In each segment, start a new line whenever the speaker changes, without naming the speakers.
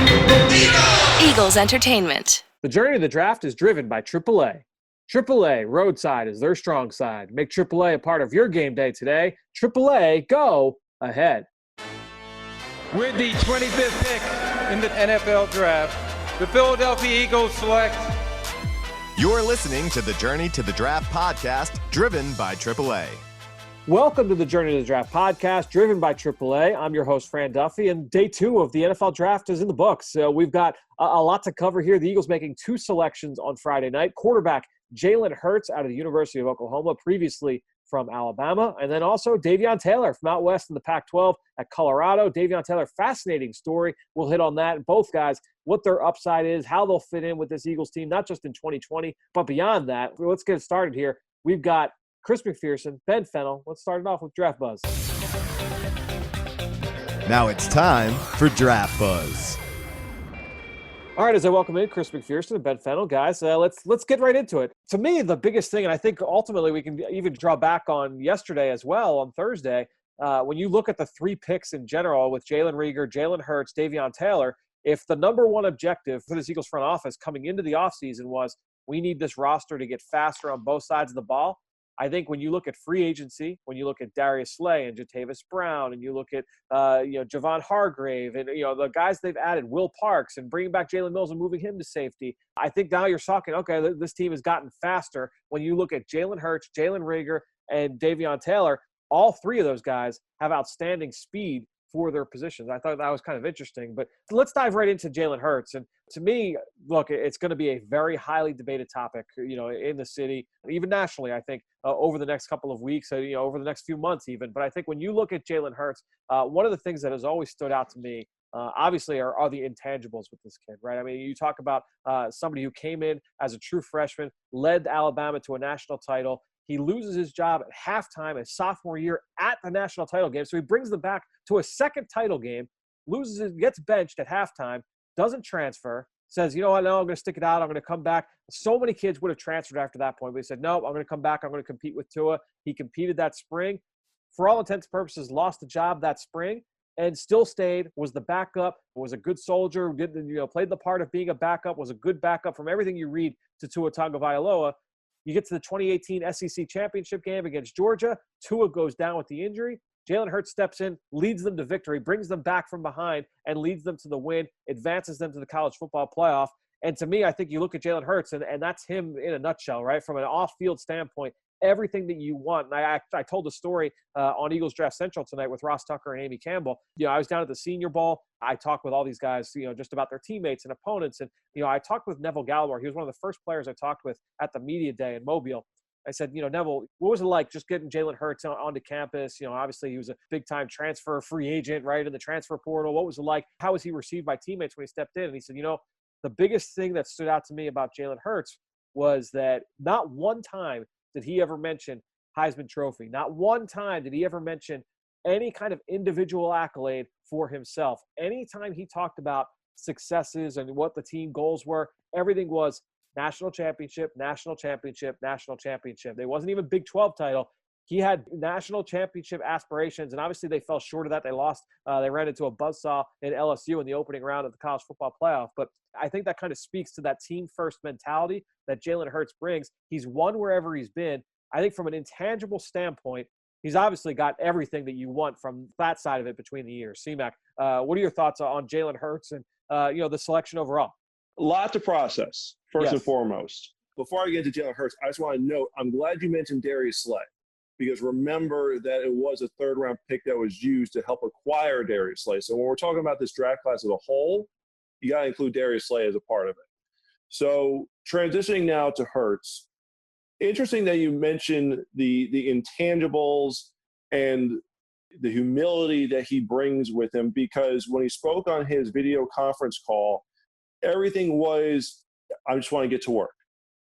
Eagles Entertainment.
The journey to the draft is driven by AAA. AAA Roadside is their strong side. Make AAA a part of your game day today. AAA, go ahead.
With the 25th pick in the NFL Draft, the Philadelphia Eagles select.
You're listening to the Journey to the Draft podcast, driven by AAA.
Welcome to the Journey to the Draft podcast, driven by AAA. I'm your host, Fran Duffy, and day 2 of the NFL Draft is in the books. So we've got a lot to cover here. The Eagles making 2 selections on Friday night. Quarterback Jalen Hurts out of the University of Oklahoma, previously from Alabama, and then also Davion Taylor from out west in the Pac-12 at Colorado. Davion Taylor, fascinating story. We'll hit on that. Both guys, what their upside is, how they'll fit in with this Eagles team, not just in 2020, but beyond that. Let's get started here. We've got Chris McPherson, Ben Fennell. Let's start it off with Draft Buzz.
Now it's time for Draft Buzz.
All right, as I welcome in Chris McPherson and Ben Fennell, guys, let's get right into it. To me, the biggest thing, and I think ultimately we can even draw back on yesterday as well on Thursday, when you look at the 3 picks in general with Jalen Reagor, Jalen Hurts, Davion Taylor, if the number one objective for this Eagles front office coming into the offseason was we need this roster to get faster on both sides of the ball, I think when you look at free agency, when you look at Darius Slay and Jatavis Brown, and you look at Javon Hargrave and the guys they've added, Will Parks, and bringing back Jalen Mills and moving him to safety, I think now you're talking, okay, this team has gotten faster. When you look at Jalen Hurts, Jalen Reagor, and Davion Taylor, all 3 of those guys have outstanding speed for their positions. I thought that was kind of interesting. But let's dive right into Jalen Hurts. And to me, look, it's going to be a very highly debated topic, in the city, even nationally, I think, over the next couple of weeks, over the next few months even. But I think when you look at Jalen Hurts, one of the things that has always stood out to me, obviously, are the intangibles with this kid, right? I mean, you talk about somebody who came in as a true freshman, led Alabama to a national title. He loses his job at halftime his sophomore year at the national title game. So he brings them back to a second title game, gets benched at halftime, doesn't transfer, says, you know what, no, I'm going to stick it out. I'm going to come back. So many kids would have transferred after that point, but he said, no, I'm going to come back. I'm going to compete with Tua. He competed that spring. For all intents and purposes, lost the job that spring and still stayed, was the backup, was a good soldier, played the part of being a backup, was a good backup from everything you read to Tua Tagovailoa. You get to the 2018 SEC championship game against Georgia. Tua goes down with the injury. Jalen Hurts steps in, leads them to victory, brings them back from behind, and leads them to the win, advances them to the college football playoff. And to me, I think you look at Jalen Hurts, and that's him in a nutshell, right? From an off-field standpoint, everything that you want. And I told a story on Eagles Draft Central tonight with Ross Tucker and Amy Campbell. I was down at the Senior Bowl. I talked with all these guys, just about their teammates and opponents. And, I talked with Neville Gallimore. He was one of the first players I talked with at the media day in Mobile. I said, Neville, what was it like just getting Jalen Hurts onto campus? Obviously he was a big-time transfer free agent, right, in the transfer portal. What was it like? How was he received by teammates when he stepped in? And he said, the biggest thing that stood out to me about Jalen Hurts was that not one time did he ever mention Heisman Trophy. Not one time did he ever mention any kind of individual accolade for himself. Anytime he talked about successes and what the team goals were, everything was national championship, national championship, national championship. They wasn't even Big 12 title. He had national championship aspirations, and obviously they fell short of that. They lost. They ran into a buzzsaw in LSU in the opening round of the college football playoff. But I think that kind of speaks to that team-first mentality that Jalen Hurts brings. He's won wherever he's been. I think from an intangible standpoint, he's obviously got everything that you want from that side of it between the years. C-Mac, what are your thoughts on Jalen Hurts and, the selection overall?
A lot to process, first
Yes.
and foremost. Before I get to Jalen Hurts, I just want to note, I'm glad you mentioned Darius Slay, because remember that it was a third-round pick that was used to help acquire Darius Slay. So when we're talking about this draft class as a whole, you got to include Darius Slay as a part of it. So transitioning now to Hurts, interesting that you mentioned the intangibles and the humility that he brings with him, because when he spoke on his video conference call, everything was, I just want to get to work.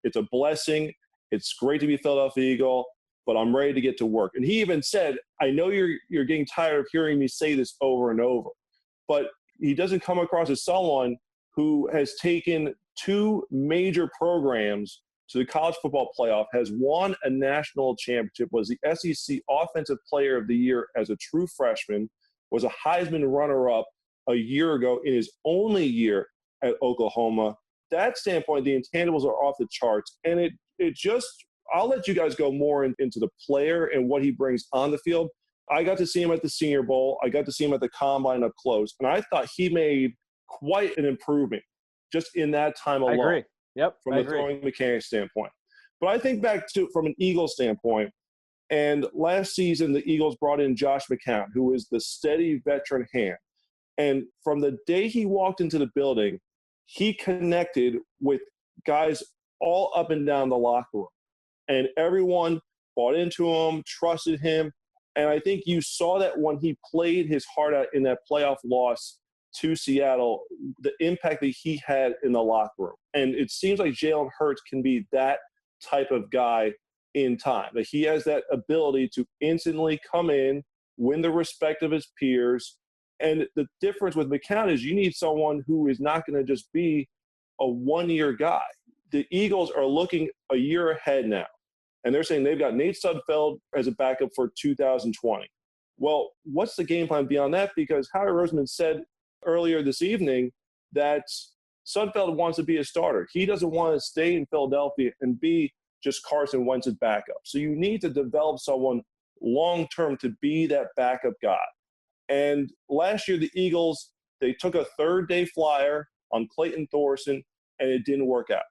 It's a blessing. It's great to be a Philadelphia Eagle, but I'm ready to get to work. And he even said, I know you're getting tired of hearing me say this over and over, but he doesn't come across as someone who has taken 2 major programs to the college football playoff, has won a national championship, was the SEC Offensive Player of the Year as a true freshman, was a Heisman runner-up a year ago in his only year at Oklahoma. That standpoint, the intangibles are off the charts. And it just, I'll let you guys go more into the player and what he brings on the field. I got to see him at the Senior Bowl. I got to see him at the Combine up close. And I thought he made quite an improvement just in that time alone.
I agree. Yep.
From the throwing mechanics standpoint. But I think back to from an Eagles standpoint, and last season the Eagles brought in Josh McCown, who is the steady veteran hand. And from the day he walked into the building, he connected with guys all up and down the locker room. And everyone bought into him, trusted him. And I think you saw that when he played his heart out in that playoff loss to Seattle, the impact that he had in the locker room. And it seems like Jalen Hurts can be that type of guy in time, that he has that ability to instantly come in, win the respect of his peers. And the difference with McCown is you need someone who is not going to just be a one-year guy. The Eagles are looking a year ahead now, and they're saying they've got Nate Sudfeld as a backup for 2020. Well, what's the game plan beyond that? Because Howie Roseman said earlier this evening that Sudfeld wants to be a starter. He doesn't want to stay in Philadelphia and be just Carson Wentz's backup. So you need to develop someone long-term to be that backup guy. And last year, the Eagles, they took a third-day flyer on Clayton Thorson, and it didn't work out.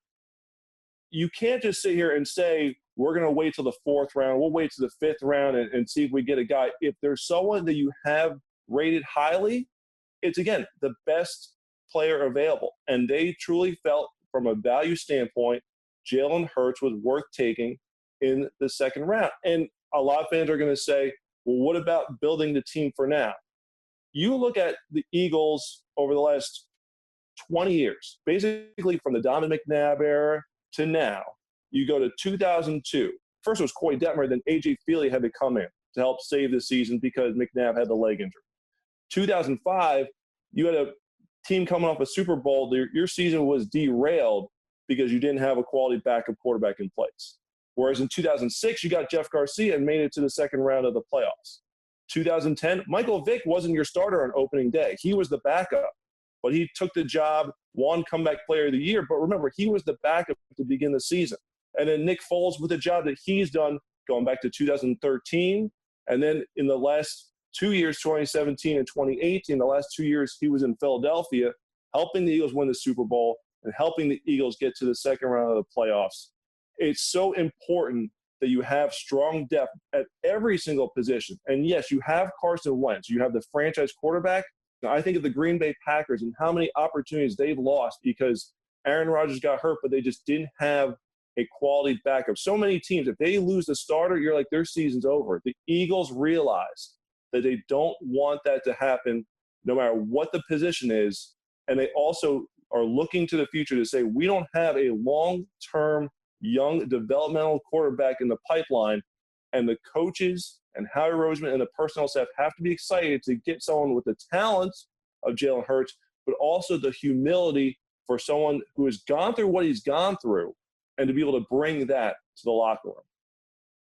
You can't just sit here and say, we're going to wait till the fourth round. We'll wait till the fifth round and see if we get a guy. If there's someone that you have rated highly, it's, again, the best player available. And they truly felt, from a value standpoint, Jalen Hurts was worth taking in the second round. And a lot of fans are going to say, well, what about building the team for now? You look at the Eagles over the last 20 years, basically from the Donovan McNabb era to now. You go to 2002. First it was Corey Detmer, then A.J. Feely had to come in to help save the season because McNabb had the leg injury. 2005, you had a team coming off a Super Bowl. Your season was derailed because you didn't have a quality backup quarterback in place. Whereas in 2006, you got Jeff Garcia and made it to the second round of the playoffs. 2010, Michael Vick wasn't your starter on opening day. He was the backup, but he took the job, won comeback player of the year. But remember, he was the backup to begin the season. And then Nick Foles with the job that he's done going back to 2013. And then in the last 2 years, 2017 and 2018, the last 2 years he was in Philadelphia, helping the Eagles win the Super Bowl and helping the Eagles get to the second round of the playoffs. It's so important that you have strong depth at every single position. And yes, you have Carson Wentz. You have the franchise quarterback. Now, I think of the Green Bay Packers and how many opportunities they've lost because Aaron Rodgers got hurt, but they just didn't have a quality backup. So many teams, if they lose the starter, you're like, their season's over. The Eagles realize that they don't want that to happen no matter what the position is. And they also are looking to the future to say, we don't have a long-term young developmental quarterback in the pipeline, and the coaches and Howie Roseman and the personnel staff have to be excited to get someone with the talent of Jalen Hurts, but also the humility for someone who has gone through what he's gone through and to be able to bring that to the locker room.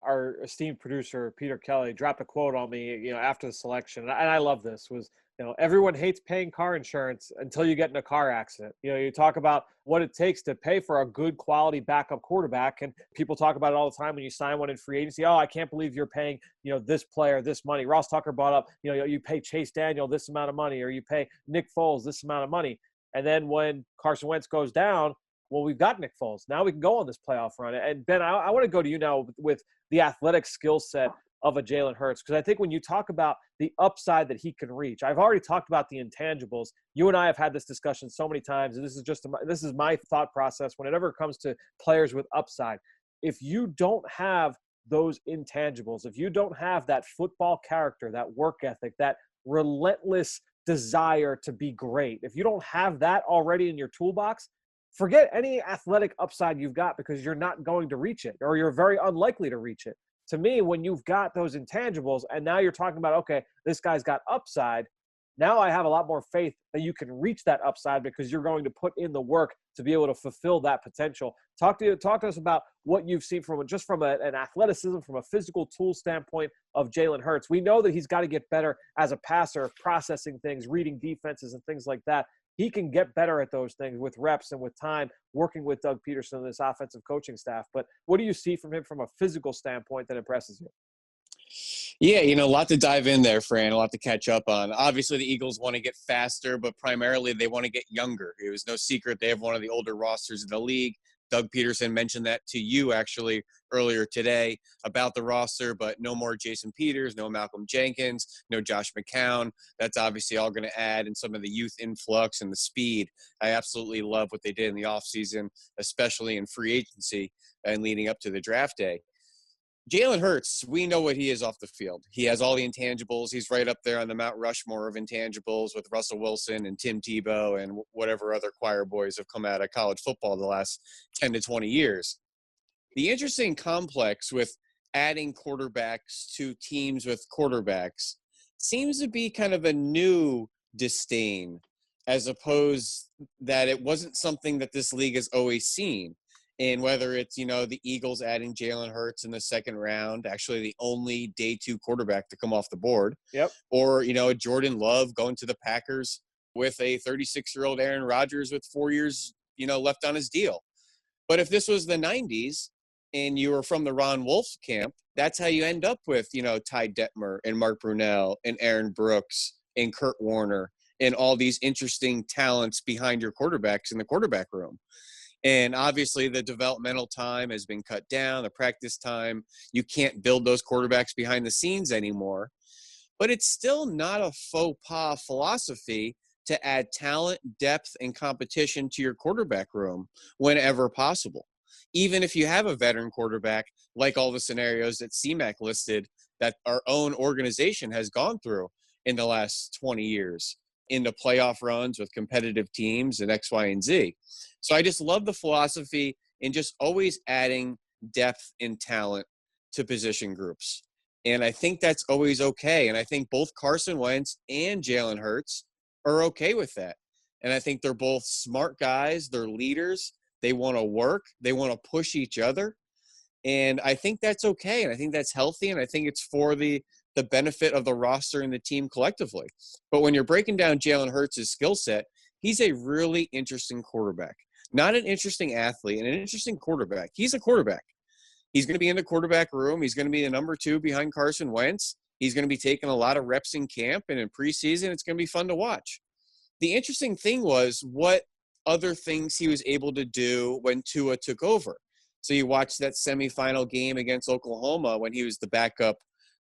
Our esteemed producer, Peter Kelly, dropped a quote on me, after the selection. And I love this was, everyone hates paying car insurance until you get in a car accident. You talk about what it takes to pay for a good quality backup quarterback. And people talk about it all the time when you sign one in free agency. Oh, I can't believe you're paying, this player this money. Ross Tucker brought up, you pay Chase Daniel this amount of money, or you pay Nick Foles this amount of money. And then when Carson Wentz goes down, well, we've got Nick Foles. Now we can go on this playoff run. And Ben, I want to go to you now with the athletic skill set of a Jalen Hurts, because I think when you talk about the upside that he can reach, I've already talked about the intangibles. You and I have had this discussion so many times, and this is my thought process whenever it comes to players with upside. If you don't have those intangibles, if you don't have that football character, that work ethic, that relentless desire to be great, if you don't have that already in your toolbox, forget any athletic upside you've got, because you're not going to reach it, or you're very unlikely to reach it. To me, when you've got those intangibles and now you're talking about, okay, this guy's got upside, Now I have a lot more faith that you can reach that upside because you're going to put in the work to be able to fulfill that potential. Talk to us about what you've seen from an athleticism, from a physical tool standpoint of Jalen Hurts. We know that he's got to get better as a passer, processing things, reading defenses and things like that. He can get better at those things with reps and with time, working with Doug Peterson and this offensive coaching staff. But what do you see from him from a physical standpoint that impresses you?
Yeah, a lot to dive in there, Fran, a lot to catch up on. Obviously, the Eagles want to get faster, but primarily they want to get younger. It was no secret they have one of the older rosters in the league. Doug Peterson mentioned that to you, actually, earlier today about the roster, but no more Jason Peters, no Malcolm Jenkins, no Josh McCown. That's obviously all going to add in some of the youth influx and the speed. I absolutely love what they did in the offseason, especially in free agency and leading up to the draft day. Jalen Hurts, we know what he is off the field. He has all the intangibles. He's right up there on the Mount Rushmore of intangibles with Russell Wilson and Tim Tebow and whatever other choir boys have come out of college football the last 10 to 20 years. The interesting complex with adding quarterbacks to teams with quarterbacks seems to be kind of a new disdain, as opposed that it wasn't something that this league has always seen. And whether it's, the Eagles adding Jalen Hurts in the second round, actually the only day 2 quarterback to come off the board.
Yep.
Or, Jordan Love going to the Packers with a 36-year-old Aaron Rodgers with 4 years, left on his deal. But if this was the 90s and you were from the Ron Wolf camp, that's how you end up with, Ty Detmer and Mark Brunell and Aaron Brooks and Kurt Warner and all these interesting talents behind your quarterbacks in the quarterback room. And obviously the developmental time has been cut down, the practice time. You can't build those quarterbacks behind the scenes anymore. But it's still not a faux pas philosophy to add talent, depth, and competition to your quarterback room whenever possible. Even if you have a veteran quarterback, like all the scenarios that CMAC listed that our own organization has gone through in the last 20 years into playoff runs with competitive teams and X, Y, and Z. So I just love the philosophy in just always adding depth and talent to position groups. And I think that's always okay. And I think both Carson Wentz and Jalen Hurts are okay with that. And I think they're both smart guys. They're leaders. They want to work. They want to push each other. And I think that's okay. And I think that's healthy. And I think it's for the benefit of the roster and the team collectively. But when you're breaking down Jalen Hurts' skill set, he's a really interesting quarterback. Not an interesting athlete, and an interesting quarterback. He's a quarterback. He's going to be in the quarterback room. He's going to be the number 2 behind Carson Wentz. He's going to be taking a lot of reps in camp and in preseason. It's going to be fun to watch. The interesting thing was what other things he was able to do when Tua took over. So you watched that semifinal game against Oklahoma when he was the backup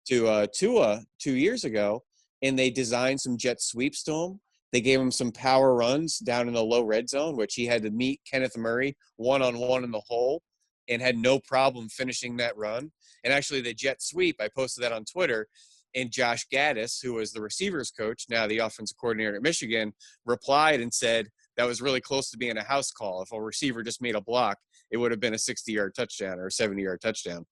to Tua 2 years ago, and they designed some jet sweeps to him. They gave him some power runs down in the low red zone, which he had to meet Kenneth Murray one-on-one in the hole and had no problem finishing that run. And actually the jet sweep, I posted that on Twitter, and Josh Gaddis, who was the receivers coach, now the offensive coordinator at Michigan, replied and said that was really close to being a house call. If a receiver just made a block, it would have been a 60-yard touchdown or a 70-yard touchdown.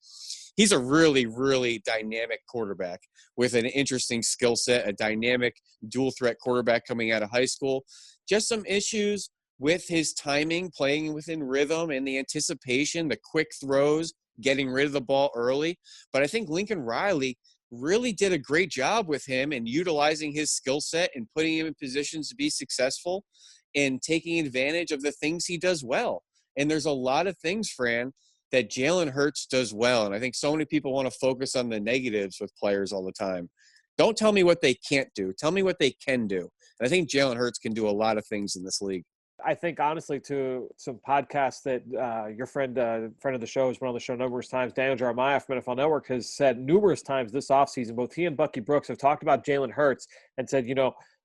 He's a really, really dynamic quarterback with an interesting skill set, a dynamic dual-threat quarterback coming out of high school. Just some issues with his timing, playing within rhythm, and the anticipation, the quick throws, getting rid of the ball early. But I think Lincoln Riley really did a great job with him and utilizing his skill set and putting him in positions to be successful and taking advantage of the things he does well. And there's a lot of things, Fran, that Jalen Hurts does well. And I think so many people want to focus on the negatives with players all the time. Don't tell me what they can't do. Tell me what they can do. And I think Jalen Hurts can do a lot of things in this league.
I think, honestly, to some podcasts that your friend of the show has been on the show numerous times, Daniel Jeremiah from NFL Network, has said numerous times this offseason, both he and Bucky Brooks have talked about Jalen Hurts and said,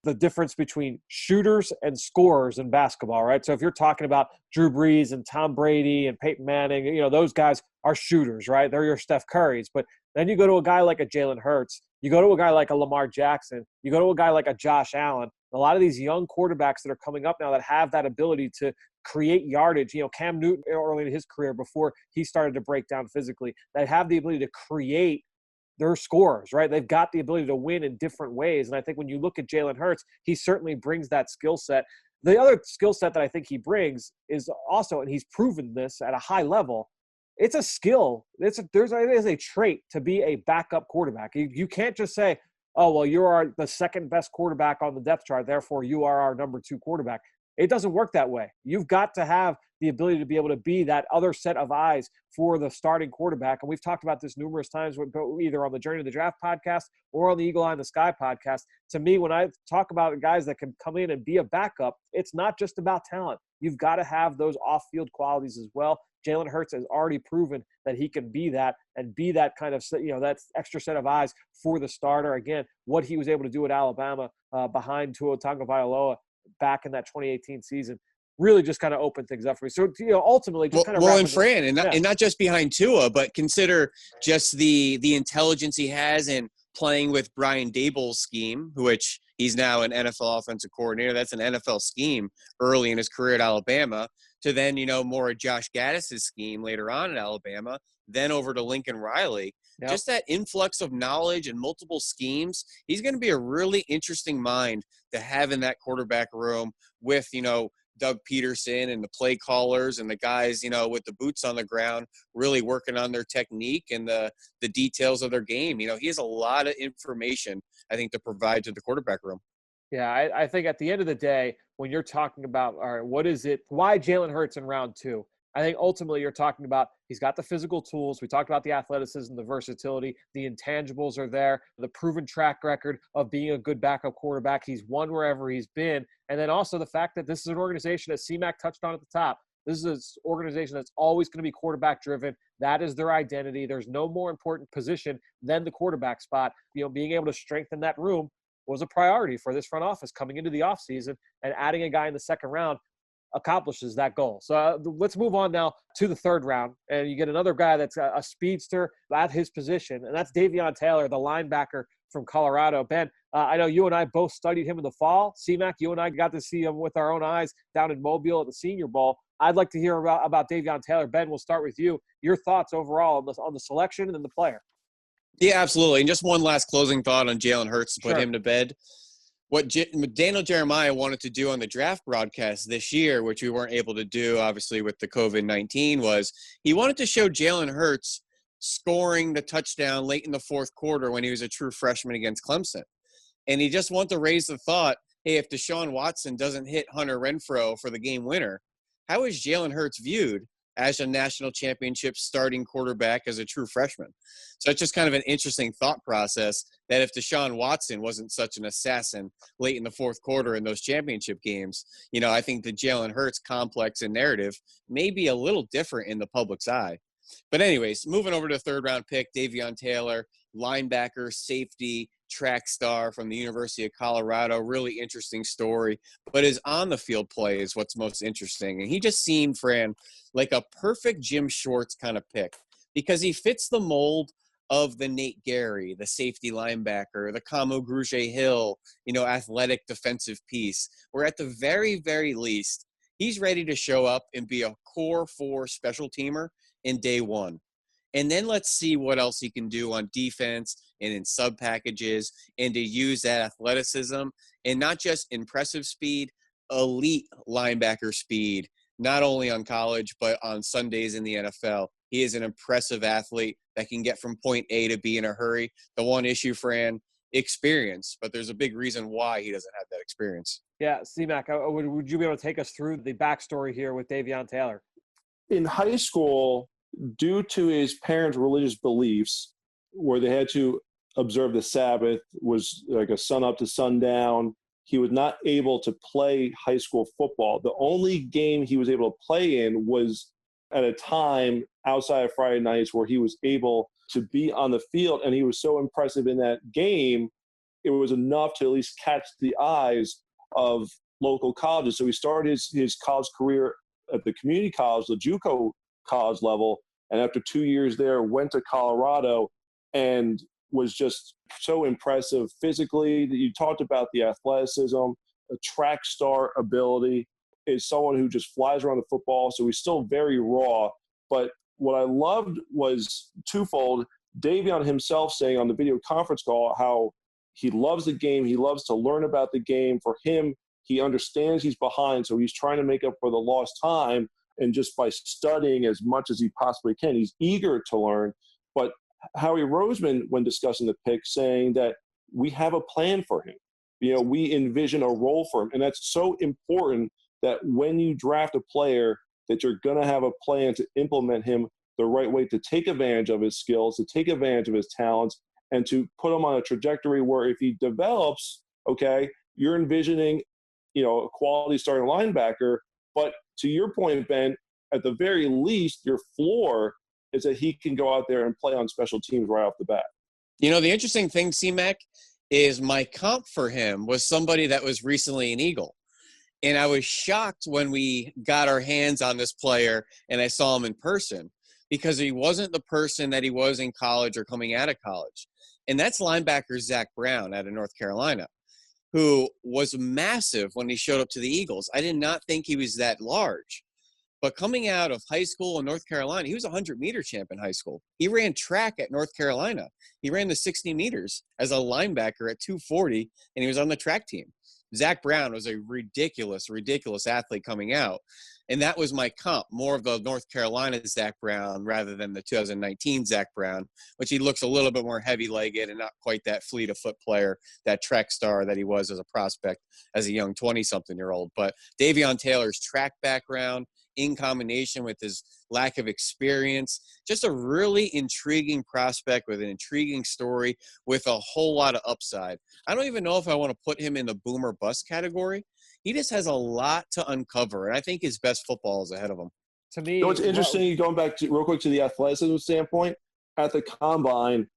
the difference between shooters and scorers in basketball, right? So if you're talking about Drew Brees and Tom Brady and Peyton Manning, those guys are shooters, right? They're your Steph Currys. But then you go to a guy like a Jalen Hurts, you go to a guy like a Lamar Jackson, you go to a guy like a Josh Allen. A lot of these young quarterbacks that are coming up now that have that ability to create yardage, Cam Newton early in his career before he started to break down physically, that have the ability to create they're scorers, right? They've got the ability to win in different ways. And I think when you look at Jalen Hurts, he certainly brings that skill set. The other skill set that I think he brings is also, and he's proven this at a high level, it's a skill. It is a trait to be a backup quarterback. You can't just say, oh, well, you are the second best quarterback on the depth chart, therefore you are our number 2 quarterback. It doesn't work that way. You've got to have the ability to be able to be that other set of eyes for the starting quarterback. And we've talked about this numerous times, either on the Journey to the Draft podcast or on the Eagle Eye in the Sky podcast. To me, when I talk about guys that can come in and be a backup, it's not just about talent. You've got to have those off-field qualities as well. Jalen Hurts has already proven that he can be that and be that kind of, that extra set of eyes for the starter. Again, what he was able to do at Alabama behind Tua Tagovailoa back in that 2018 season really just kind of opened things up for me. So, ultimately, just kind of
and Fran, and not just behind Tua, but consider just the intelligence he has in playing with Brian Daboll's scheme, which he's now an NFL offensive coordinator. That's an NFL scheme early in his career at Alabama, to then, more of Josh Gaddis's scheme later on in Alabama, then over to Lincoln Riley. Yep. Just that influx of knowledge and multiple schemes. He's going to be a really interesting mind to have in that quarterback room with, Doug Peterson and the play callers and the guys, with the boots on the ground, really working on their technique and the details of their game. He has a lot of information, I think, to provide to the quarterback room.
Yeah, I think at the end of the day, when you're talking about, all right, why Jalen Hurts in round 2? I think ultimately you're talking about he's got the physical tools. We talked about the athleticism, the versatility, the intangibles are there, the proven track record of being a good backup quarterback. He's won wherever he's been. And then also the fact that this is an organization that CMAC touched on at the top. This is an organization that's always going to be quarterback driven. That is their identity. There's no more important position than the quarterback spot. Being able to strengthen that room was a priority for this front office coming into the offseason, and adding a guy in the second round accomplishes that goal. So let's move on now to the third round, and you get another guy that's a speedster at his position, and that's Davion Taylor, the linebacker from Colorado. Ben, I know you and I both studied him in the fall. CMAC, you and I got to see him with our own eyes down in Mobile at the Senior Bowl. I'd like to hear about Davion Taylor. Ben, we'll start with you. Your thoughts overall on the selection and then the player.
Yeah, absolutely. And just one last closing thought on Jalen Hurts to put him to bed. What Daniel Jeremiah wanted to do on the draft broadcast this year, which we weren't able to do, obviously, with the COVID-19, was he wanted to show Jalen Hurts scoring the touchdown late in the fourth quarter when he was a true freshman against Clemson. And he just wanted to raise the thought, hey, if Deshaun Watson doesn't hit Hunter Renfrow for the game winner, how is Jalen Hurts viewed as a national championship starting quarterback as a true freshman? So it's just kind of an interesting thought process that if Deshaun Watson wasn't such an assassin late in the fourth quarter in those championship games, I think the Jalen Hurts complex and narrative may be a little different in the public's eye. But anyways, moving over to the third round pick, Davion Taylor, linebacker, safety, track star from the University of Colorado. Really interesting story. But his on-the-field play is what's most interesting. And he just seemed, Fran, like a perfect Jim Schwartz kind of pick because he fits the mold of the Nate Gary, the safety linebacker, the Kamu Grugier-Hill, athletic defensive piece, where at the very, very least, he's ready to show up and be a core 4 special teamer in day one. And then let's see what else he can do on defense and in sub packages, and to use that athleticism and not just impressive speed, elite linebacker speed, not only on college, but on Sundays in the NFL. He is an impressive athlete that can get from point A to B in a hurry. The one issue, Fran, experience, but there's a big reason why he doesn't have that experience.
Yeah, C-Mac, would you be able to take us through the backstory here with Davion Taylor?
In high school, due to his parents' religious beliefs, where they had to observe the Sabbath, was like a sun up to sundown, he was not able to play high school football. The only game he was able to play in was at a time outside of Friday nights where he was able to be on the field, and he was so impressive in that game, it was enough to at least catch the eyes of local colleges. So he started his college career at the community college, the JUCO college level, and after 2 years there, went to Colorado and was just so impressive physically. You talked about the athleticism, the track star ability, is someone who just flies around the football. So he's still very raw. But what I loved was twofold. Davion himself saying on the video conference call how he loves the game. He loves to learn about the game. For him, he understands he's behind, so he's trying to make up for the lost time. And just by studying as much as he possibly can, he's eager to learn. But Howie Roseman, when discussing the pick, saying that we have a plan for him. We envision a role for him. And that's so important that when you draft a player, that you're going to have a plan to implement him the right way, to take advantage of his skills, to take advantage of his talents, and to put him on a trajectory where if he develops, okay, you're envisioning, a quality starting linebacker. But to your point, Ben, at the very least, your floor is that he can go out there and play on special teams right off the bat.
The interesting thing, C-Mac, is my comp for him was somebody that was recently an Eagle. And I was shocked when we got our hands on this player and I saw him in person, because he wasn't the person that he was in college or coming out of college. And that's linebacker Zach Brown out of North Carolina, who was massive when he showed up to the Eagles. I did not think he was that large. But coming out of high school in North Carolina, he was a 100-meter champ in high school. He ran track at North Carolina. He ran the 60 meters as a linebacker at 240, and he was on the track team. Zach Brown was a ridiculous athlete coming out. And that was my comp, more of the North Carolina Zach Brown rather than the 2019 Zach Brown, which he looks a little bit more heavy-legged and not quite that fleet-of-foot player, that track star that he was as a prospect as a young 20-something-year-old. But Davion Taylor's track background, in combination with his lack of experience, just a really intriguing prospect with an intriguing story with a whole lot of upside. I don't even know if I want to put him in the boomer bust category. He just has a lot to uncover, and I think his best football is ahead of him.
To me,
What's interesting, going back to real quick to the athleticism standpoint, at the combine,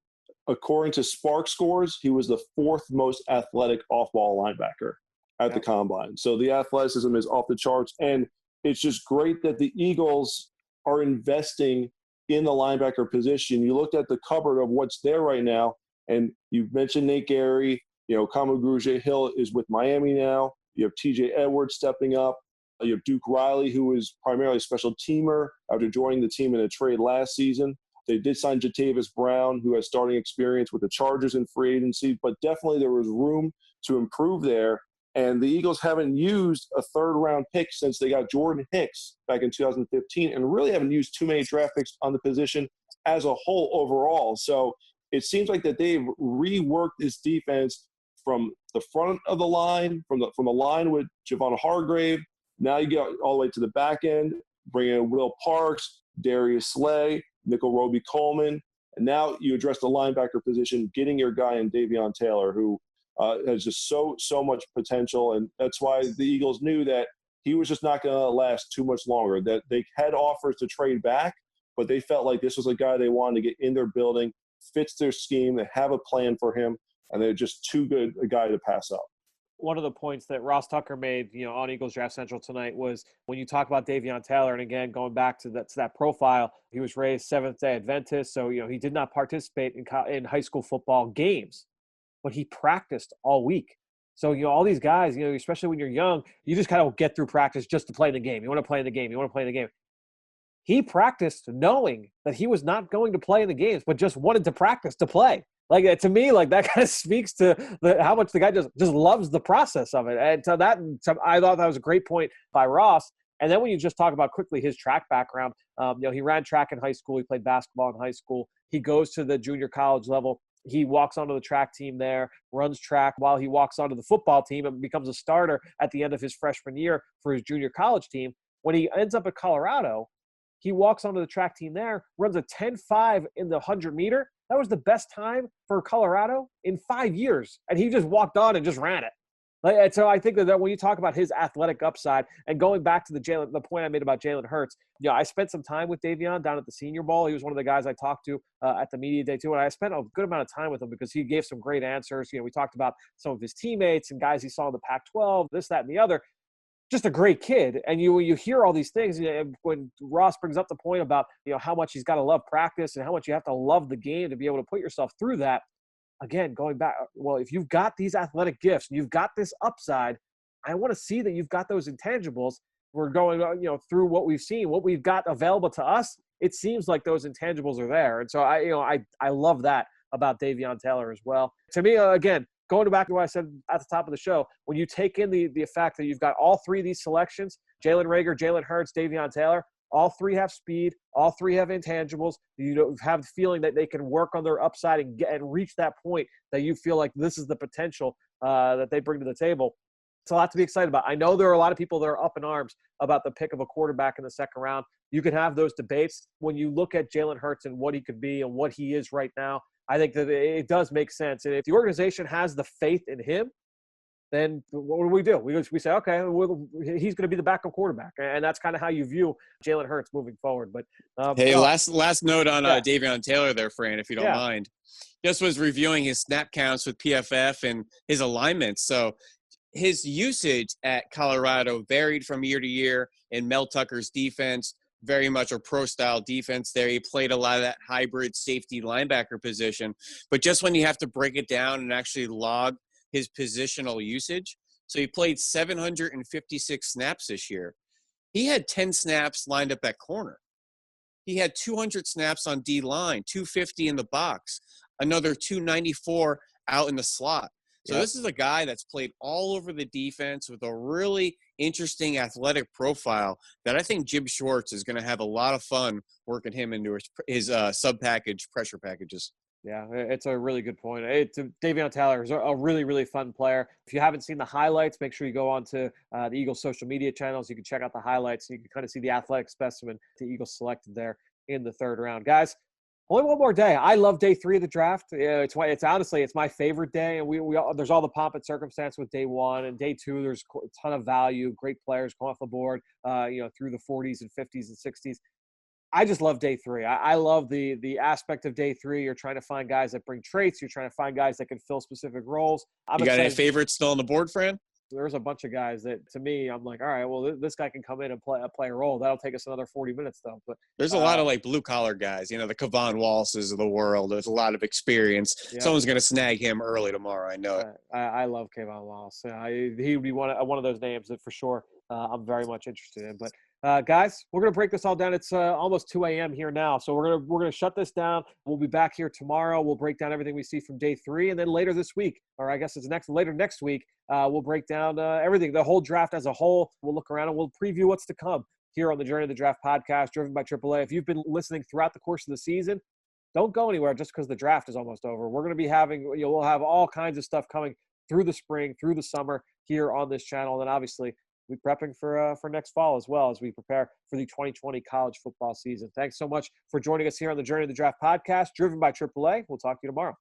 according to Spark scores, he was the fourth most athletic off-ball linebacker at the combine. So the athleticism is off the charts, and it's just great that the Eagles are investing in the linebacker position. You looked at the cupboard of what's there right now, and you've mentioned Nate Gary. Kamagruja Hill is with Miami now. You have TJ Edwards stepping up. You have Duke Riley, who is primarily a special teamer after joining the team in a trade last season. They did sign Jatavis Brown, who has starting experience with the Chargers in free agency, but definitely there was room to improve there. And the Eagles haven't used a third-round pick since they got Jordan Hicks back in 2015, and really haven't used too many draft picks on the position as a whole overall. So it seems like that they've reworked this defense from the front of the line, from the line with Javon Hargrave. Now you get all the way to the back end, bring in Will Parks, Darius Slay, Nickel Roby Coleman, and now you address the linebacker position, getting your guy in Davion Taylor, who has just so much potential. And that's why the Eagles knew that he was just not going to last too much longer, that they had offers to trade back, but they felt like this was a guy they wanted to get in their building, fits their scheme, they have a plan for him, and they're just too good a guy to pass up.
One of the points that Ross Tucker made, on Eagles Draft Central tonight was when you talk about Davion Taylor, and again, going back to that profile, he was raised Seventh-day Adventist, so, he did not participate in high school football games, but he practiced all week. So, all these guys, especially when you're young, you just kind of get through practice just to play the game. You want to play in the game. You want to play in the game. He practiced knowing that he was not going to play in the games, but just wanted to practice to play. Like, to me, like, that kind of speaks to how much the guy just loves the process of it. And so I thought that was a great point by Ross. And then when you just talk about quickly his track background, he ran track in high school. He played basketball in high school. He goes to the junior college level. He walks onto the track team there, runs track while he walks onto the football team and becomes a starter at the end of his freshman year for his junior college team. When he ends up at Colorado, he walks onto the track team there, runs a 10.5 in the 100-meter. That was the best time for Colorado in 5 years. And he just walked on and just ran it. And so I think that when you talk about his athletic upside, and going back to the point I made about Jalen Hurts, I spent some time with Davion down at the Senior Bowl. He was one of the guys I talked to at the media day too, and I spent a good amount of time with him because he gave some great answers. We talked about some of his teammates and guys he saw in the Pac-12, this, that, and the other. Just a great kid. And you hear all these things when Ross brings up the point about how much he's got to love practice and how much you have to love the game to be able to put yourself through that. Again, going back, well, if you've got these athletic gifts, you've got this upside, I want to see that you've got those intangibles. We're going through what we've seen, what we've got available to us. it seems like those intangibles are there. And so I love that about Davion Taylor as well. To me, again, going back to what I said at the top of the show, when you take in the fact that you've got all three of these selections, Jalen Reagor, Jalen Hurts, Davion Taylor, all three have speed, all three have intangibles. You have the feeling that they can work on their upside and reach that point that you feel like this is the potential that they bring to the table. It's a lot to be excited about. I know there are a lot of people that are up in arms about the pick of a quarterback in the second round. You can have those debates. When you look at Jalen Hurts and what he could be and what he is right now, I think that it does make sense. And if the organization has the faith in him, then what do? We say, okay, he's going to be the backup quarterback. And that's kind of how you view Jalen Hurts moving forward. But
hey, last note on Davion Taylor there, Fran, if you don't mind. Just was reviewing his snap counts with PFF and his alignments. So his usage at Colorado varied from year to year in Mel Tucker's defense, very much a pro-style defense there. He played a lot of that hybrid safety linebacker position. But just when you have to break it down and actually log his positional usage, so he played 756 snaps this year. He had 10 snaps lined up at corner. He had 200 snaps on D-line, 250 in the box, another 294 out in the slot. So this is a guy that's played all over the defense with a really interesting athletic profile that I think Jim Schwartz is going to have a lot of fun working him into his sub-package pressure packages.
Yeah, it's a really good point. Davion Taylor is a really, really fun player. If you haven't seen the highlights, make sure you go on to the Eagles social media channels. You can check out the highlights. You can kind of see the athletic specimen the Eagles selected there in the third round. Guys, only one more day. I love day 3 of the draft. It's honestly, it's my favorite day. And there's all the pomp and circumstance with day 1 and day 2. There's a ton of value, great players come off the board, through the 40s and 50s and 60s. I just love day 3. I love the aspect of day 3. You're trying to find guys that bring traits. You're trying to find guys that can fill specific roles.
You got any favorites still on the board, Fran?
There's a bunch of guys that, to me, I'm like, all right, well, this guy can come in and play a role. That'll take us another 40 minutes, though. But
there's a lot of blue-collar guys, the Kevon Wallaces of the world. There's a lot of experience. Yeah. Someone's going to snag him early tomorrow. I know it.
I love Kevon Wallace. He would be one of those names that for sure I'm very much interested in. But guys, we're going to break this all down. It's almost 2 a.m. here now, so we're going to shut this down. We'll be back here tomorrow. We'll break down everything we see from day 3, and then later this week, or I guess it's later next week, we'll break down everything, the whole draft as a whole. We'll look around and we'll preview what's to come here on the Journey of the Draft podcast, driven by AAA. If you've been listening throughout the course of the season, don't go anywhere just because the draft is almost over. We're going to be we'll have all kinds of stuff coming through the spring, through the summer here on this channel, and obviously we're prepping for next fall as well as we prepare for the 2020 college football season. Thanks so much for joining us here on the Journey of the Draft podcast, driven by AAA. We'll talk to you tomorrow.